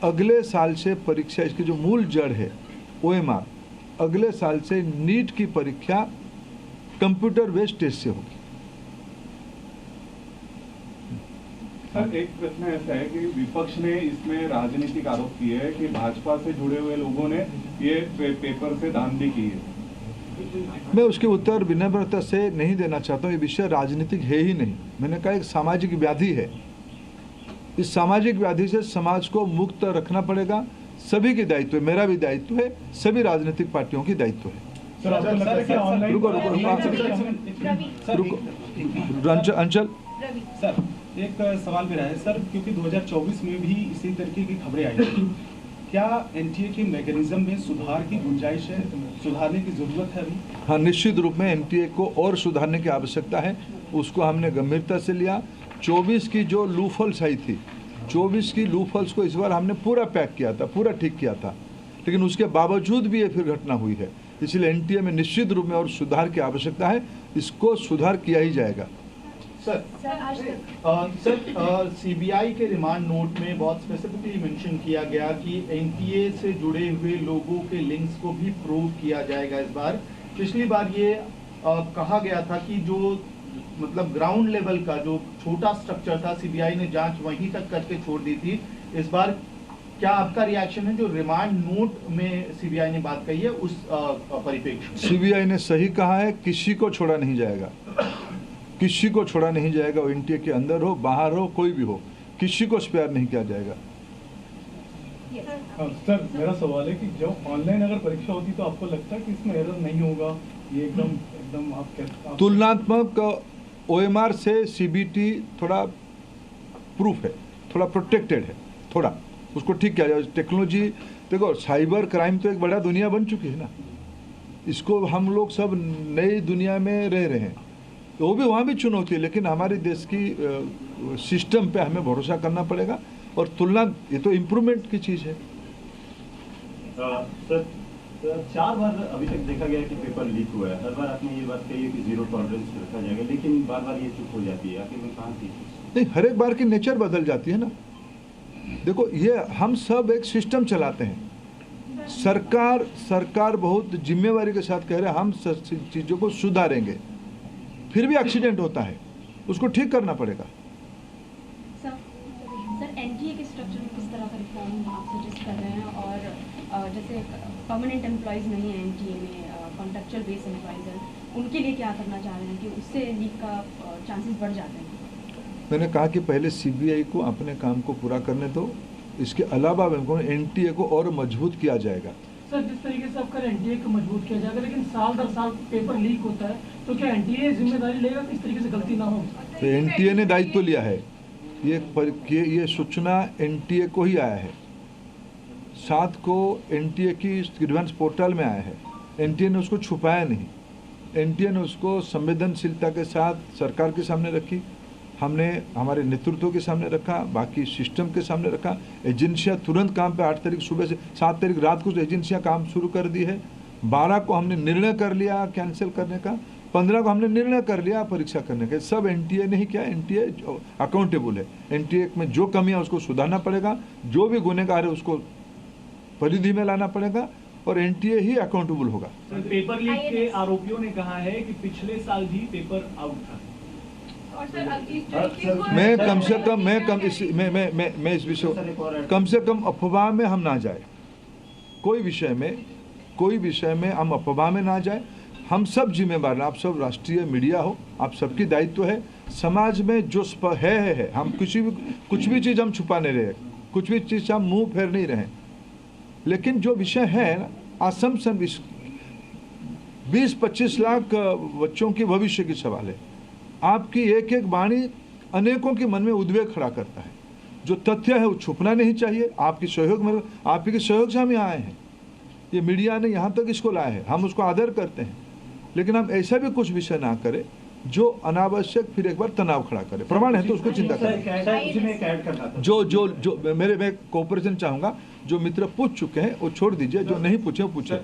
अगले साल से परीक्षा, इसकी जो मूल जड़ है OMR, अगले साल से नीट की परीक्षा कंप्यूटर बेस्ड टेस्ट से होगी। सर, एक प्रश्न ऐसा है कि विपक्ष ने इसमें राजनीतिक आरोप किए हैं कि भाजपा से जुड़े हुए लोगों ने ये पेपर से धांधली की है। मैं उसके उत्तर विनम्रता से नहीं देना चाहता हूँ। ये विषय राजनीतिक है ही नहीं। मैंने कहा एक सामाजिक व्याधि है। इस सामाजिक व्याधि से समाज को मुक्त रखना पड़ेगा। सभी की दायित्व है, मेरा भी दायित्व है, सभी राजनीतिक पार्टियों की दायित्व है। रुको अंचल सर, एक सवाल मेरा है सर, क्योंकि 2024 में भी इसी तरीके की खबरें आई थी, क्या एनटीए के मैकेनिज्म में सुधार की गुंजाइश है, सुधारने की जरूरत है अभी? हाँ, निश्चित रूप में एनटीए को और सुधारने की आवश्यकता है। उसको हमने गंभीरता से लिया। 24 की जो लूफॉल्स आई थी, 24 की लूफॉल्स को इस बार हमने पूरा पैक किया था, पूरा ठीक किया था, लेकिन उसके बावजूद भी ये फिर घटना हुई है। इसलिए एनटीए में निश्चित रूप में और सुधार की आवश्यकता है। इसको सुधार किया ही जाएगा। सर, सीबीआई के रिमांड नोट में बहुत स्पेसिफिकली मेंशन किया गया कि एनटीए से जुड़े हुए लोगों के लिंक्स को भी प्रूव किया जाएगा इस बार। पिछली बार ये कहा गया था कि जो मतलब ग्राउंड लेवल का जो छोटा स्ट्रक्चर था, सीबीआई ने जांच वहीं तक करके छोड़ दी थी। इस बार क्या आपका रिएक्शन है जो रिमांड नोट में सीबीआई ने बात कही है उस परिप्रेक्ष्य में? सीबीआई ने सही कहा है, किसी को छोड़ा नहीं जाएगा, किसी को छोड़ा नहीं जाएगा। वो एनटीए के अंदर हो, बाहर हो, कोई भी हो, किसी को स्पेयर नहीं किया जाएगा। सर, मेरा सवाल है कि जब ऑनलाइन अगर परीक्षा होती तो आपको लगता है कि इसमें एरर नहीं होगा? ये एकदम आप तुलनात्मक OMR से सीबीटी थोड़ा प्रूफ है, थोड़ा प्रोटेक्टेड है, थोड़ा उसको ठीक किया जाए। टेक्नोलॉजी देखो, साइबर क्राइम तो एक बड़ा दुनिया बन चुकी है ना, इसको हम लोग सब नई दुनिया में रह रहे हैं। तो वो भी वहाँ भी चुनौती है, लेकिन हमारे देश की सिस्टम पे हमें भरोसा करना पड़ेगा। और तुलना, ये तो इम्प्रूवमेंट की चीज़ है। सर, 4 बार अभी तक देखा गया कि पेपर लीक हुआ है। हर बार आपने ये बात कही है कि 0 टॉलरेंस रखा जाएगा, लेकिन बार बार ये चुप हो जाती है। आखिर में कहाँ थी? नहीं, हर एक बार की नेचर बदल जाती है ना। देखो, ये हम सब एक सिस्टम चलाते हैं। सरकार बहुत जिम्मेवारी के साथ कह रहे हैं हम चीज़ों को सुधारेंगे, फिर भी एक्सीडेंट होता है, उसको ठीक करना पड़ेगा। सर, एनटीए के स्ट्रक्चर में किस तरह का रिफॉर्म आप सजेस्ट कर रहे हैं? और जैसे परमानेंट एम्प्लॉयज़ नहीं है एनटीए में, कॉन्ट्रैक्चुअल बेस एम्प्लॉयज़ हैं, उनके लिए क्या करना चाह रहे हैं कि उससे लीक का चांसेस बढ़ जाते हैं? मैंने कहा कि पहले सीबीआई को अपने काम को पूरा करने दो। इसके अलावा एनटीए को और मजबूत किया जाएगा। सर, जिस तरीके से आपका एनटीए को मजबूत किया जाएगा, लेकिन साल दर साल पेपर लीक होता है, तो क्या एनटीए जिम्मेदारी लेगा कि इस तरीके से गलती ना हो? तो एनटीए ने दायित्व लिया है। ये सूचना एनटीए को ही आया है। 7 को एनटीए की ग्रीवेंस पोर्टल में आया है। एनटीए ने उसको छुपाया नहीं। एनटीए ने उसको संवेदनशीलता के साथ सरकार के सामने रखी, हमने हमारे नेतृत्व के सामने रखा, बाकी सिस्टम के सामने रखा। एजेंसियां तुरंत काम पे 8 तारीख सुबह से 7 तारीख रात को एजेंसियां काम शुरू कर दी है। 12 को हमने निर्णय कर लिया कैंसिल करने का, 15 को हमने निर्णय कर लिया परीक्षा करने का। सब एनटीए ने ही किया। एनटीए अकाउंटेबल है। एनटीए में जो कमियां उसको सुधारना पड़ेगा, जो भी गुनहगार है उसको परिधि में लाना पड़ेगा, और एनटीए ही अकाउंटेबल होगा। पेपर लीक के आरोपियों ने कहा है कि पिछले साल भी पेपर आउट था। मैं कम से कम अफवाह में हम ना जाए। कोई विषय में हम अफवाह में ना जाए। हम सब जिम्मेवार हैं। आप सब राष्ट्रीय मीडिया हो, आप सबकी दायित्व है। समाज में जो है हम कुछ भी चीज़ हम छुपा नहीं रहे, कुछ भी चीज़ हम मुंह फेर नहीं रहे। लेकिन जो विषय है, असम्पशन 20-25 लाख बच्चों की भविष्य की सवाल है। आपकी एक एक वाणी अनेकों के मन में उद्वेग खड़ा करता है। जो तथ्य है वो छुपना नहीं चाहिए। आपके सहयोग से हम यहाँ आए हैं। ये मीडिया ने यहाँ तक इसको लाया है, हम उसको आदर करते हैं। लेकिन हम ऐसा भी कुछ विषय ना करें जो अनावश्यक फिर एक बार तनाव खड़ा करे। प्रमाण है तो उसको चिंता करें। जो मैं कोऑपरेशन चाहूँगा। जो मित्र पूछ चुके हैं वो छोड़ दीजिए, जो नहीं पूछे वो पूछे।